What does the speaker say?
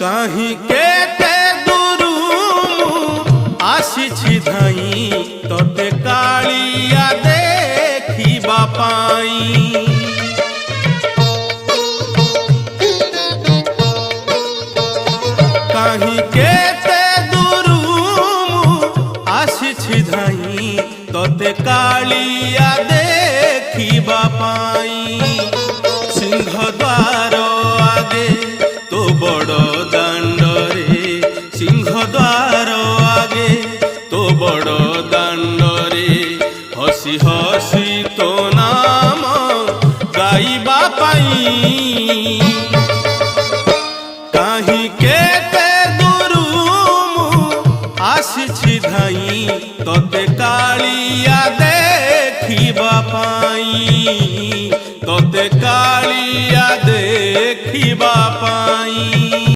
कहीं केते दूरू आसी धाई तोते कालिया देखिबा पाई। कहीं केते दूरू आसी धाई तोते कालिया देखिबा पाई। सिंहद्वार आगे तो बड़ दांड रे, सिंहद्वार आगे तो बड़ दांड रे, हसी हसी तो नाम गाइबा पाई। कहीं केते दूरू आसी धाई तोते कालिया देखिबा पाई, तोते कालिया देखिबा पाई।